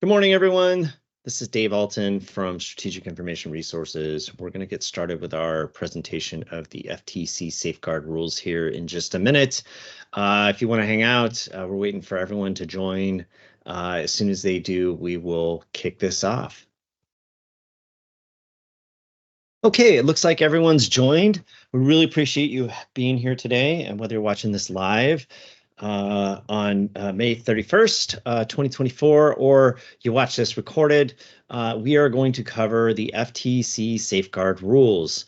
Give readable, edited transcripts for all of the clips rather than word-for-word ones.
Good morning, everyone. This is Dave Alton from Strategic Information Resources. We're going to get started with our presentation of the FTC Safeguard rules here in just a minute. If you want to hang out, we're waiting for everyone to join. As soon as they do, we will kick this off. Okay, it looks like everyone's joined. We really appreciate you being here today, and whether you're watching this live on May 31st, 2024, or you watch this recorded, we are going to cover the FTC Safeguard rules.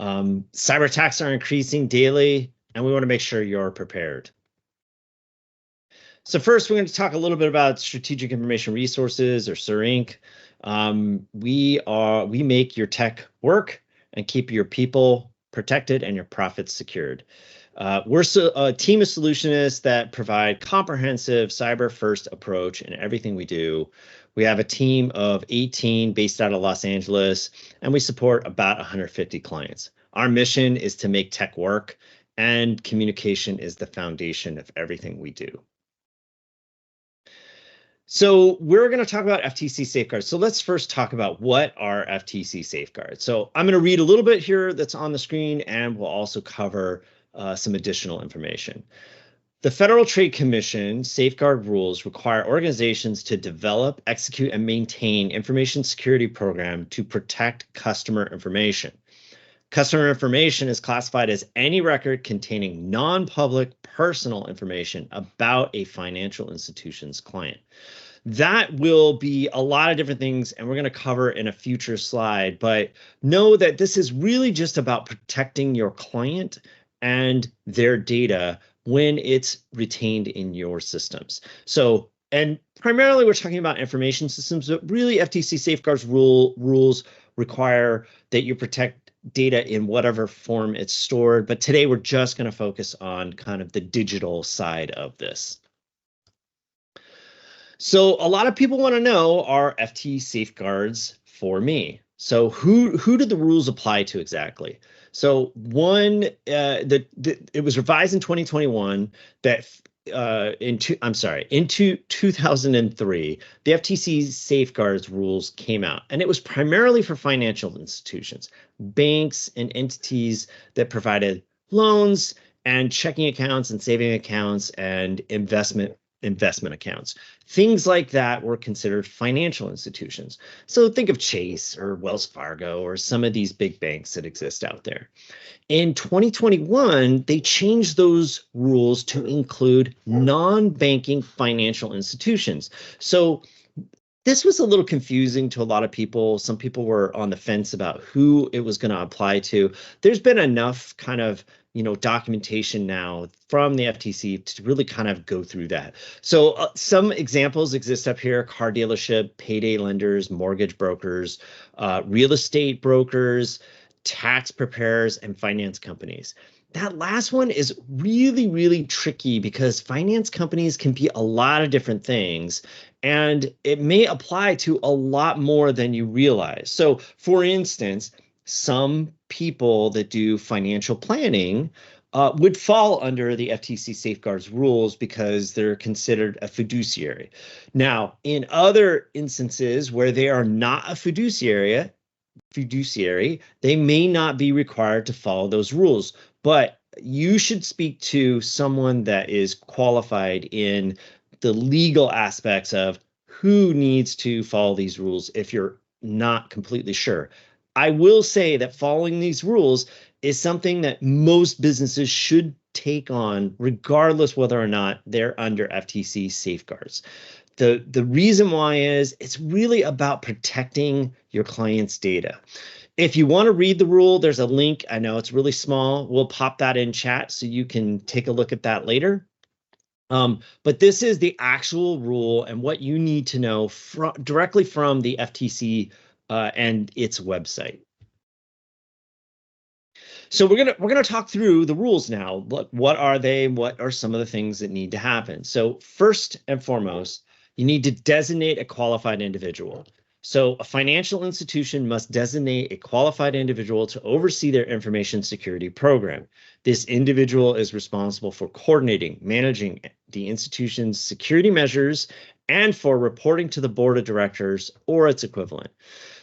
Cyber attacks are increasing daily, and we want to make sure you're prepared. So first, we're going to talk a little bit about Strategic Information Resources, or Sirinc. We make your tech work and keep your people protected and your profits secured. We're a team of solutionists that provide comprehensive cyber-first approach in everything we do. We have a team of 18 based out of Los Angeles, and we support about 150 clients. Our mission is to make tech work, and communication is the foundation of everything we do. So we're going to talk about FTC safeguards. So let's first talk about what are FTC safeguards. So I'm going to read a little bit here that's on the screen, and we'll also cover some additional information. The Federal Trade Commission safeguard rules require organizations to develop, execute, and maintain information security program to protect customer information. Customer information is classified as any record containing non-public personal information about a financial institution's client. That will be a lot of different things, and we're going to cover in a future slide, but know that this is really just about protecting your client and their data when it's retained in your systems. So, and primarily we're talking about information systems, but really FTC Safeguards rules require that you protect data in whatever form it's stored. But today we're just going to focus on kind of the digital side of this. So a lot of people want to know, are FTC safeguards for me? So who do the rules apply to exactly? So one, it was revised in 2021 that in 2003, the FTC Safeguards rules came out, and it was primarily for financial institutions, banks and entities that provided loans and checking accounts and saving accounts and investment accounts. Things like that were considered financial institutions. So think of Chase or Wells Fargo or some of these big banks that exist out there. In 2021, they changed those rules to include non-banking financial institutions. So this was a little confusing to a lot of people. Some people were on the fence about who it was going to apply to. There's been enough kind of documentation now from the FTC to really kind of go through that. So some examples exist up here: car dealership, payday lenders, mortgage brokers, real estate brokers, tax preparers, and finance companies. That last one is really, really tricky because finance companies can be a lot of different things, and it may apply to a lot more than you realize. So for instance, some people that do financial planning would fall under the FTC Safeguards rules because they're considered a fiduciary. Now, in other instances where they are not a fiduciary, they may not be required to follow those rules, but you should speak to someone that is qualified in the legal aspects of who needs to follow these rules if you're not completely sure. I will say that following these rules is something that most businesses should take on, regardless whether or not they're under FTC safeguards. The reason why is it's really about protecting your client's data. If you want to read the rule, there's a link. I know it's really small. We'll pop that in chat so you can take a look at that later. But this is the actual rule and what you need to know directly from the FTC and its website. So we're gonna talk through the rules now. What are they? What are some of the things that need to happen? So first and foremost, you need to designate a qualified individual. So a financial institution must designate a qualified individual to oversee their information security program. This individual is responsible for coordinating, managing the institution's security measures and for reporting to the board of directors or its equivalent.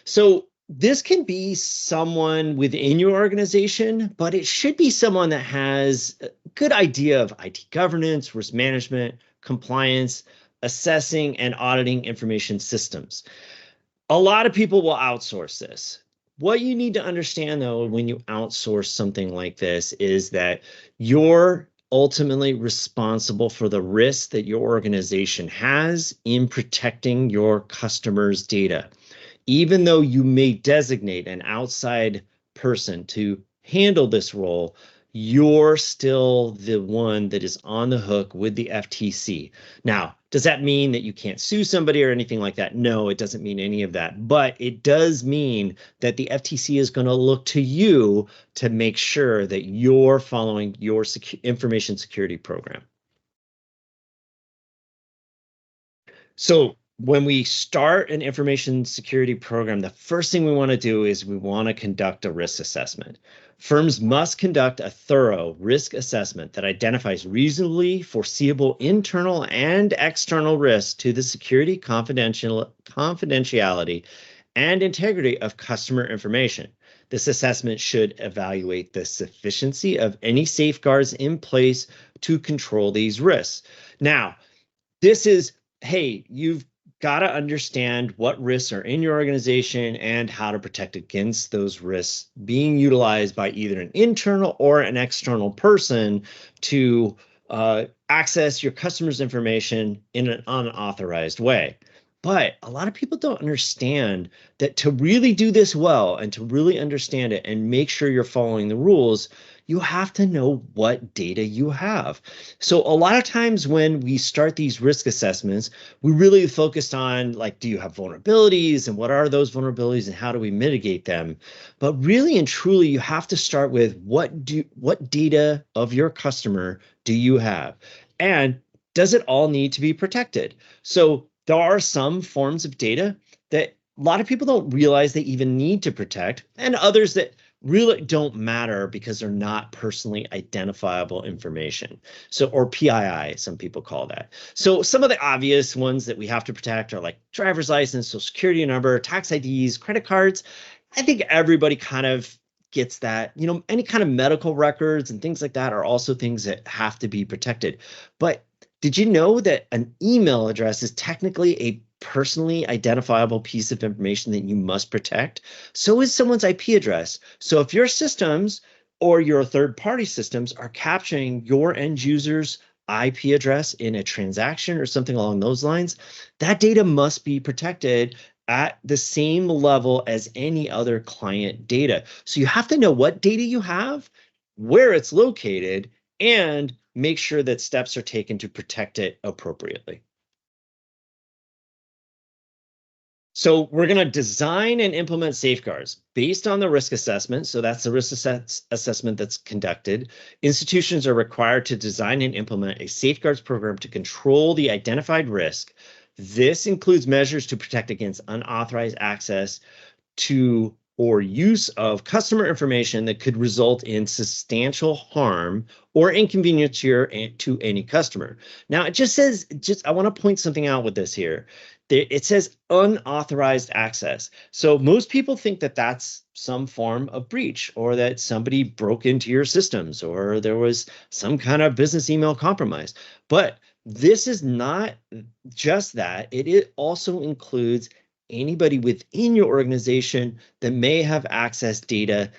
So this can be someone within your organization, but it should be someone that has a good idea of IT governance, risk management, compliance, assessing and auditing information systems. A lot of people will outsource this. What you need to understand, though, when you outsource something like this is that you're ultimately responsible for the risk that your organization has in protecting your customers' data. Even though you may designate an outside person to handle this role, you're still the one that is on the hook with the FTC. Now, does that mean that you can't sue somebody or anything like that? No, it doesn't mean any of that. But it does mean that the FTC is going to look to you to make sure that you're following your information security program. So when we start an information security program, the first thing we want to do is we want to conduct a risk assessment. Firms must conduct a thorough risk assessment that identifies reasonably foreseeable internal and external risks to the security, confidentiality, and integrity of customer information. This assessment should evaluate the sufficiency of any safeguards in place to control these risks. Now, this is, hey, you've got to understand what risks are in your organization and how to protect against those risks being utilized by either an internal or an external person to access your customers' information in an unauthorized way. But a lot of people don't understand that to really do this well and to really understand it and make sure you're following the rules, you have to know what data you have. So a lot of times when we start these risk assessments, we really focused on, like, do you have vulnerabilities and what are those vulnerabilities and how do we mitigate them? But really and truly, you have to start with what data of your customer do you have? And does it all need to be protected? So there are some forms of data that a lot of people don't realize they even need to protect, and others that really don't matter because they're not personally identifiable information. So, or PII, some people call that. So some of the obvious ones that we have to protect are like driver's license, social security number, tax IDs, credit cards. I think everybody kind of gets that. You know, any kind of medical records and things like that are also things that have to be protected. But did you know that an email address is technically a personally identifiable piece of information that you must protect? So is someone's IP address. So if your systems or your third-party systems are capturing your end user's IP address in a transaction or something along those lines, that data must be protected at the same level as any other client data. So you have to know what data you have, where it's located, and make sure that steps are taken to protect it appropriately. So we're going to design and implement safeguards based on the risk assessment. So that's the risk assessment that's conducted. Institutions are required to design and implement a safeguards program to control the identified risk. This includes measures to protect against unauthorized access to or use of customer information that could result in substantial harm or inconvenience to any customer. Now, it just says, I want to point something out with this here. It says unauthorized access. So most people think that that's some form of breach, or that somebody broke into your systems, or there was some kind of business email compromise. But this is not just that. It also includes anybody within your organization that may have accessed data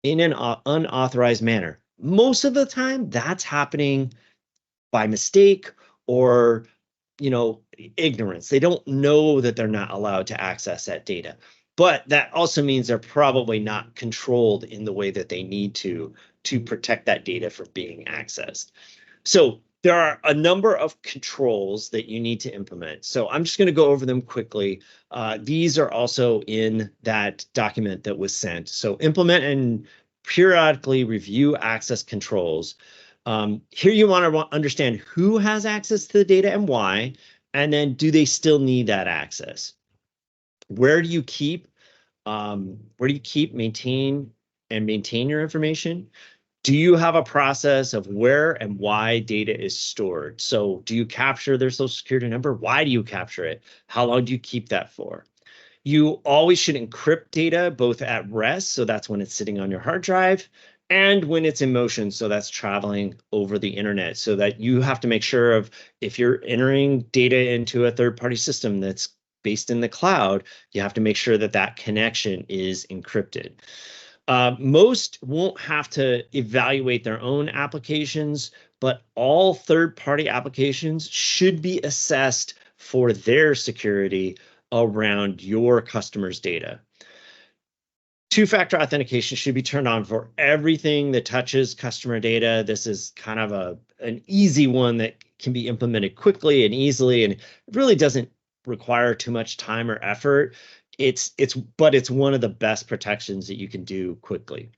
in an unauthorized manner. Most of the time, that's happening by mistake or, ignorance. They don't know that they're not allowed to access that data. But that also means they're probably not controlled in the way that they need to protect that data from being accessed. So there are a number of controls that you need to implement. So I'm just going to go over them quickly. These are also in that document that was sent. So implement and periodically review access controls. Here you want to understand who has access to the data and why, and then do they still need that access? Where do you keep, maintain your information? Do you have a process of where and why data is stored? So do you capture their social security number? Why do you capture it? How long do you keep that for? You always should encrypt data both at rest, so that's when it's sitting on your hard drive, and when it's in motion, so that's traveling over the internet, so that you have to make sure of if you're entering data into a third-party system that's based in the cloud, you have to make sure that that connection is encrypted. Most won't have to evaluate their own applications, but all third-party applications should be assessed for their security around your customer's data. Two-factor authentication should be turned on for everything that touches customer data. This is kind of an easy one that can be implemented quickly and easily, and it really doesn't require too much time or effort. But it's one of the best protections that you can do quickly.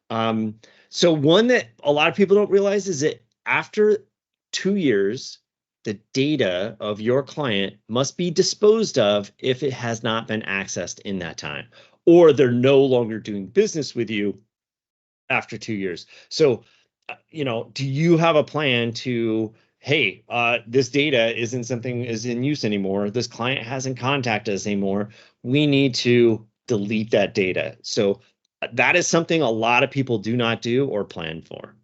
So one that a lot of people don't realize is that after 2 years, the data of your client must be disposed of if it has not been accessed in that time, or they're no longer doing business with you after 2 years. So, do you have a plan to, hey, this data is in use anymore. This client hasn't contacted us anymore. We need to delete that data. So that is something a lot of people do not do or plan for.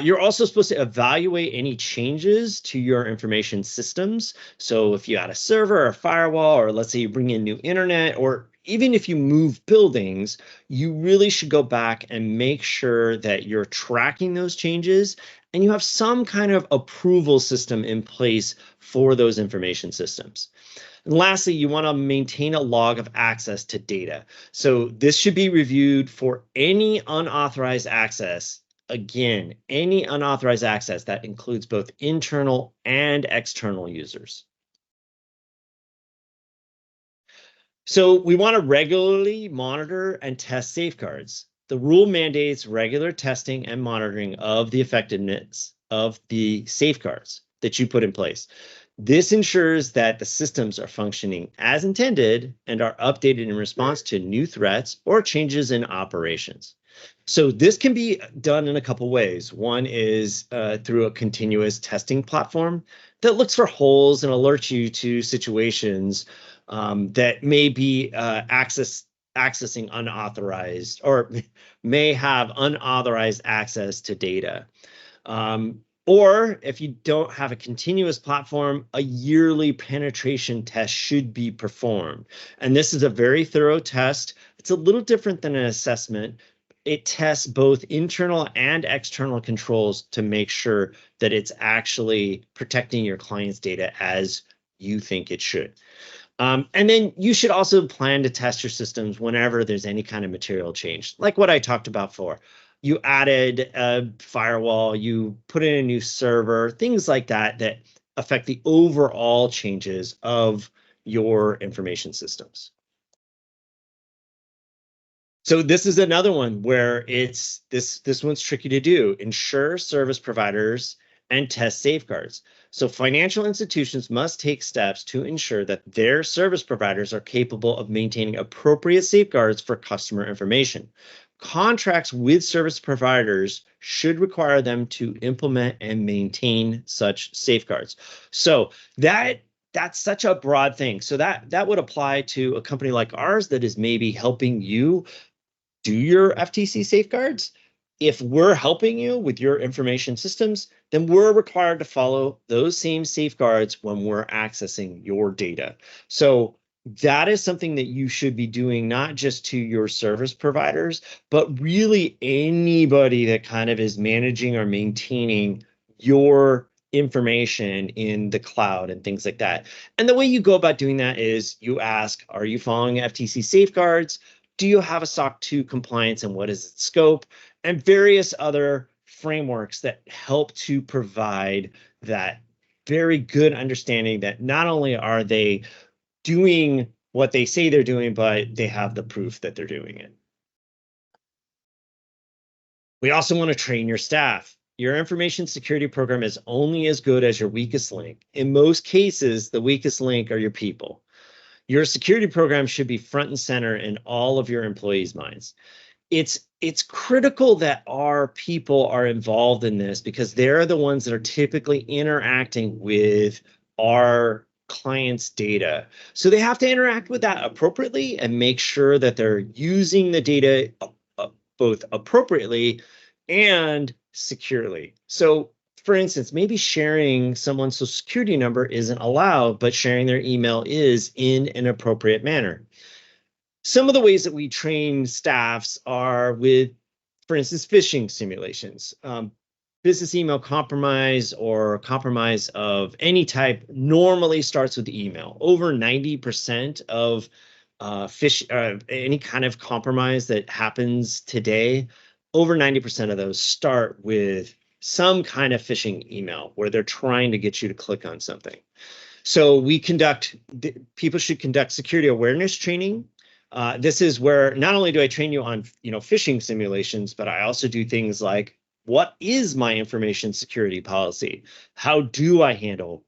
You're also supposed to evaluate any changes to your information systems. So if you add a server or a firewall, or let's say you bring in new internet, or even if you move buildings, you really should go back and make sure that you're tracking those changes and you have some kind of approval system in place for those information systems. And lastly, you want to maintain a log of access to data. So this should be reviewed for any unauthorized access. Again, any unauthorized access that includes both internal and external users. So we want to regularly monitor and test safeguards. The rule mandates regular testing and monitoring of the effectiveness of the safeguards that you put in place. This ensures that the systems are functioning as intended and are updated in response to new threats or changes in operations. So this can be done in a couple ways. One is through a continuous testing platform that looks for holes and alerts you to situations that may be accessing unauthorized or may have unauthorized access to data. Or if you don't have a continuous platform, a yearly penetration test should be performed. And this is a very thorough test. It's a little different than an assessment. It tests both internal and external controls to make sure that it's actually protecting your client's data as you think it should. And then you should also plan to test your systems whenever there's any kind of material change, like what I talked about before. You added a firewall, you put in a new server, things like that that affect the overall changes of your information systems. So this is another one where this one's tricky to do. Ensure service providers and test safeguards. So financial institutions must take steps to ensure that their service providers are capable of maintaining appropriate safeguards for customer information. Contracts with service providers should require them to implement and maintain such safeguards. So that's such a broad thing. So that would apply to a company like ours that is maybe helping you do your FTC safeguards. If we're helping you with your information systems, then we're required to follow those same safeguards when we're accessing your data. So that is something that you should be doing, not just to your service providers, but really anybody that kind of is managing or maintaining your information in the cloud and things like that. And the way you go about doing that is you ask, are you following FTC safeguards? Do you have a SOC 2 compliance and what is its scope? And various other frameworks that help to provide that very good understanding that not only are they doing what they say they're doing, but they have the proof that they're doing it. We also want to train your staff. Your information security program is only as good as your weakest link. In most cases, the weakest link are your people. Your security program should be front and center in all of your employees' minds. It's it's critical that our people are involved in this because they're the ones that are typically interacting with our clients' data. So they have to interact with that appropriately and make sure that they're using the data both appropriately and securely. So for instance, maybe sharing someone's social security number isn't allowed, but sharing their email is in an appropriate manner. Some of the ways that we train staffs are with, for instance, phishing simulations. Business email compromise or compromise of any type normally starts with email. Over 90% of any kind of compromise that happens today, over 90% of those start with some kind of phishing email where they're trying to get you to click on something. So people should conduct security awareness training. This is where not only do I train you on, phishing simulations, but I also do things like, what is my information security policy? How do I handle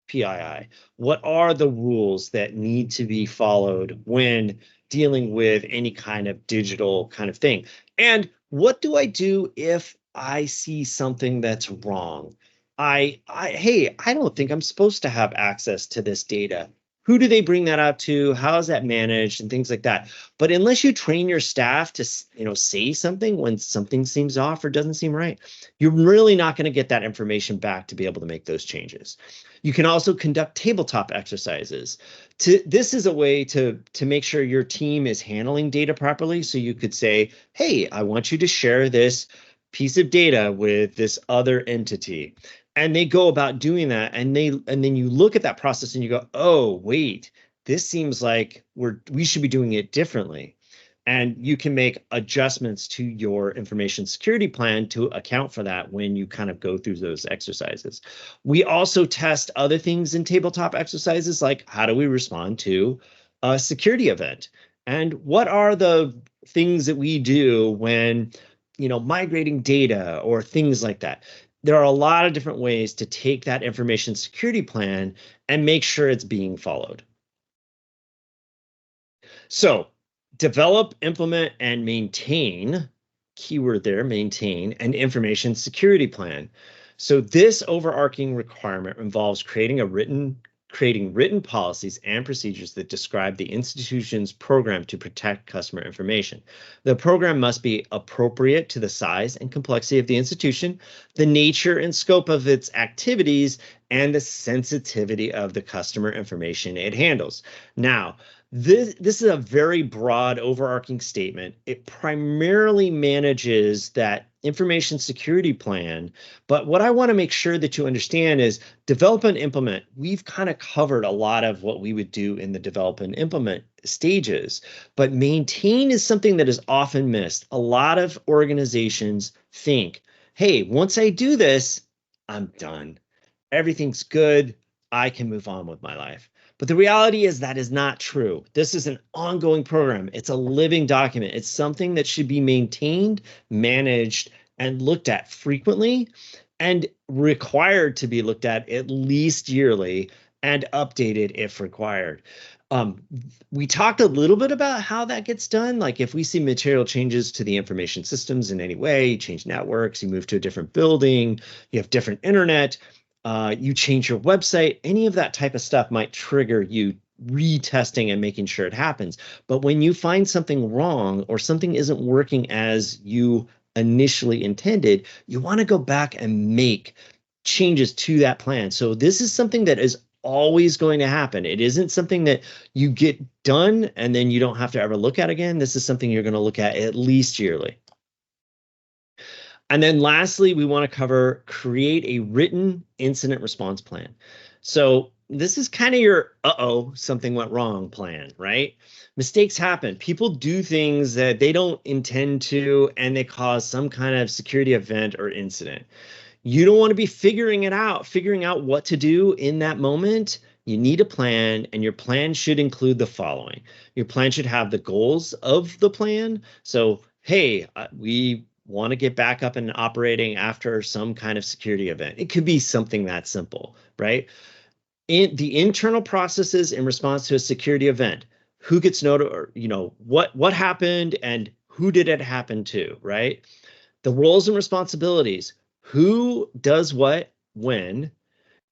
PII? What are the rules that need to be followed when dealing with any kind of digital kind of thing? And what do I do if I see something that's wrong? Hey, I don't think I'm supposed to have access to this data. Who do they bring that up to? How is that managed and things like that? But unless you train your staff to, say something when something seems off or doesn't seem right, you're really not going to get that information back to be able to make those changes. You can also conduct tabletop exercises. This is a way to make sure your team is handling data properly. So you could say, hey, I want you to share this piece of data with this other entity. And they go about doing that, and then you look at that process and you go, oh, wait, this seems like we should be doing it differently. And you can make adjustments to your information security plan to account for that when you kind of go through those exercises. We also test other things in tabletop exercises, like how do we respond to a security event? And what are the things that we do when, migrating data or things like that? There are a lot of different ways to take that information security plan and make sure it's being followed. So develop, implement, and maintain, keyword there, maintain, an information security plan. So this overarching requirement involves creating written policies and procedures that describe the institution's program to protect customer information. The program must be appropriate to the size and complexity of the institution, the nature and scope of its activities, and the sensitivity of the customer information it handles. Now, this is a very broad overarching statement. It primarily manages that information security plan. But what I want to make sure that you understand is develop and implement. We've kind of covered a lot of what we would do in the develop and implement stages, but maintain is something that is often missed. A lot of organizations think, hey, once I do this, I'm done. Everything's good. I can move on with my life. But the reality is that is not true. This is an ongoing program. It's a living document. It's something that should be maintained, managed, and looked at frequently and required to be looked at least yearly and updated if required. We talked a little bit about how that gets done. Like if we see material changes to the information systems in any way, you change networks, you move to a different building, you have different internet, you change your website, any of that type of stuff might trigger you retesting and making sure it happens. But when you find something wrong or something isn't working as you initially intended, you want to go back and make changes to that plan. So this is something that is always going to happen. It isn't something that you get done and then you don't have to ever look at again. This is something you're going to look at least yearly. And then lastly, we want to cover create a written incident response plan. So this is kind of your something went wrong plan, right? Mistakes happen. People do things that they don't intend to, and they cause some kind of security event or incident. You don't want to be figuring out what to do in that moment. You need a plan, and your plan should include the following. Your plan should have the goals of the plan. So, hey, we want to get back up and operating after some kind of security event. It could be something that simple, right? The internal processes in response to a security event, who gets notified, what happened and who did it happen to, right? The roles and responsibilities, who does what, when,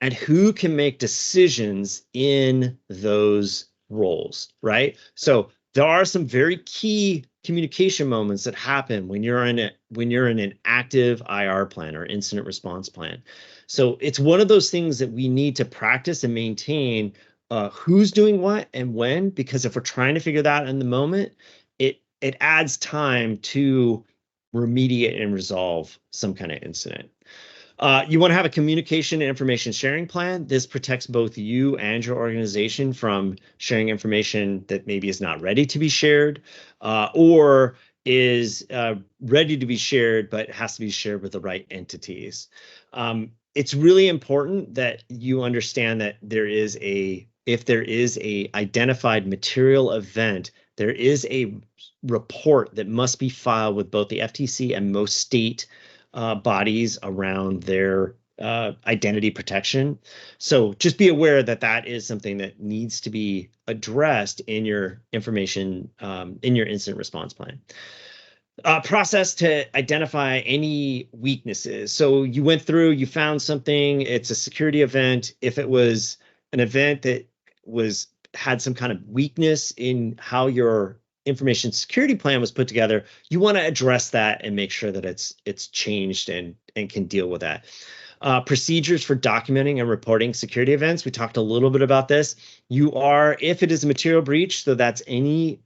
and who can make decisions in those roles, right? So there are some very key communication moments that happen when you're in an active IR plan or incident response plan. So it's one of those things that we need to practice and maintain, who's doing what and when, because if we're trying to figure that out in the moment, it adds time to remediate and resolve some kind of incident. You want to have a communication and information sharing plan. This protects both you and your organization from sharing information that maybe is not ready to be shared, or is ready to be shared, but has to be shared with the right entities. It's really important that you understand that if there is a identified material event, there is a report that must be filed with both the FTC and most state bodies around their identity protection. So just be aware that that is something that needs to be addressed in your information, in your incident response plan. Process to identify any weaknesses. So you went through, you found something, it's a security event. If it was an event that had some kind of weakness in how your information security plan was put together, you want to address that and make sure that it's changed and can deal with that. Procedures for documenting and reporting security events. We talked a little bit about this. If it is a material breach, so that's any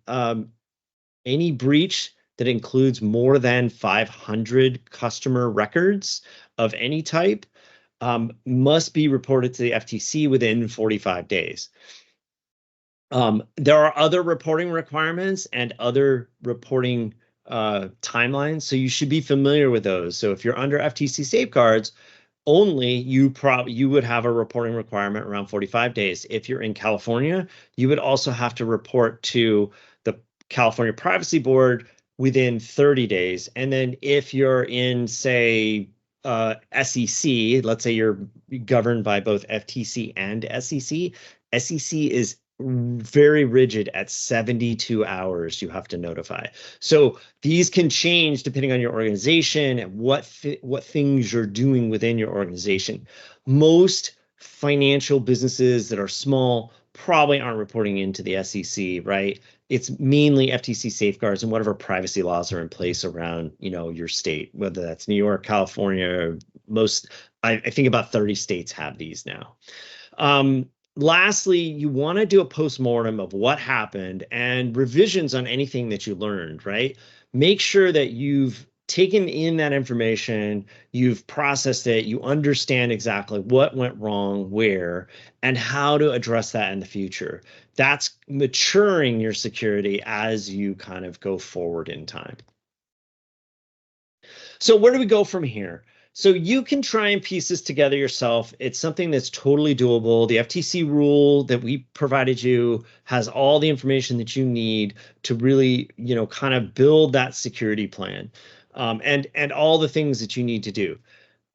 breach that includes more than 500 customer records of any type, must be reported to the FTC within 45 days. There are other reporting requirements and other reporting timelines, so you should be familiar with those. So if you're under FTC Safeguards, only you would have a reporting requirement around 45 days. If you're in California, you would also have to report to the California Privacy Board within 30 days. And then if you're in, say, SEC, let's say you're governed by both FTC and SEC, SEC is very rigid at 72 hours you have to notify. So these can change depending on your organization and what things you're doing within your organization. Most financial businesses that are small probably aren't reporting into the SEC, right? It's mainly FTC safeguards and whatever privacy laws are in place around, your state, whether that's New York, California. I think about 30 states have these now. Lastly, you want to do a postmortem of what happened and revisions on anything that you learned, right? Make sure that you've taken in that information, you've processed it, you understand exactly what went wrong, where, and how to address that in the future. That's maturing your security as you kind of go forward in time. So where do we go from here? So you can try and piece this together yourself. It's something that's totally doable. The FTC rule that we provided you has all the information that you need to really, kind of build that security plan, and all the things that you need to do.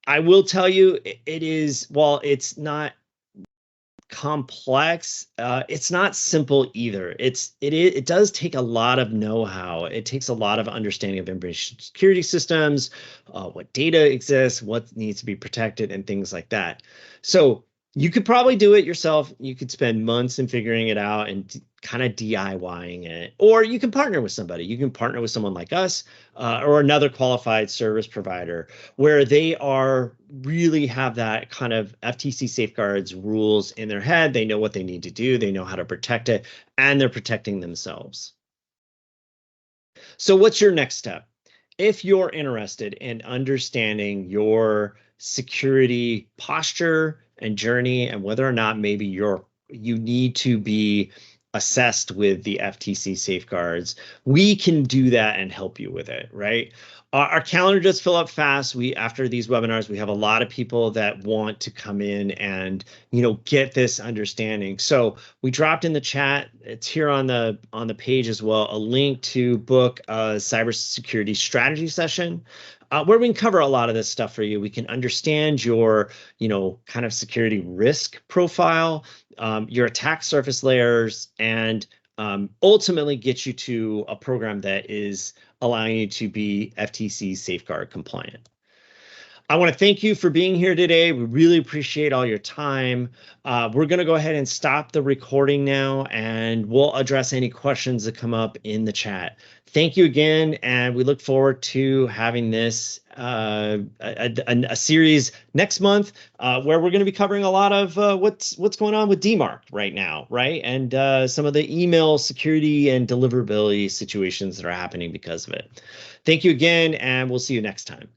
I will tell you, while it's not complex, it's not simple either. It does take a lot of know-how. It takes a lot of understanding of information security systems, what data exists, what needs to be protected, and things like that. So you could probably do it yourself. You could spend months in figuring it out and kind of DIYing it, or you can partner with somebody. You can partner with someone like us, or another qualified service provider where they really have that kind of FTC safeguards rules in their head. They know what they need to do. They know how to protect it, and they're protecting themselves. So what's your next step? If you're interested in understanding your security posture and journey, and whether or not maybe you need to be assessed with the FTC safeguards, we can do that and help you with it, right? Our calendar does fill up fast. After these webinars, we have a lot of people that want to come in and, get this understanding. So we dropped in the chat, it's here on the page as well, a link to book a cybersecurity strategy session, where we can cover a lot of this stuff for you. We can understand your, kind of security risk profile, your attack surface layers, and ultimately get you to a program that is allowing you to be FTC Safeguard compliant. I want to thank you for being here today. We really appreciate all your time. We're going to go ahead and stop the recording now, and we'll address any questions that come up in the chat. Thank you again, and we look forward to having this a series next month where we're going to be covering a lot of what's going on with DMARC right now, right? And some of the email security and deliverability situations that are happening because of it. Thank you again, and we'll see you next time.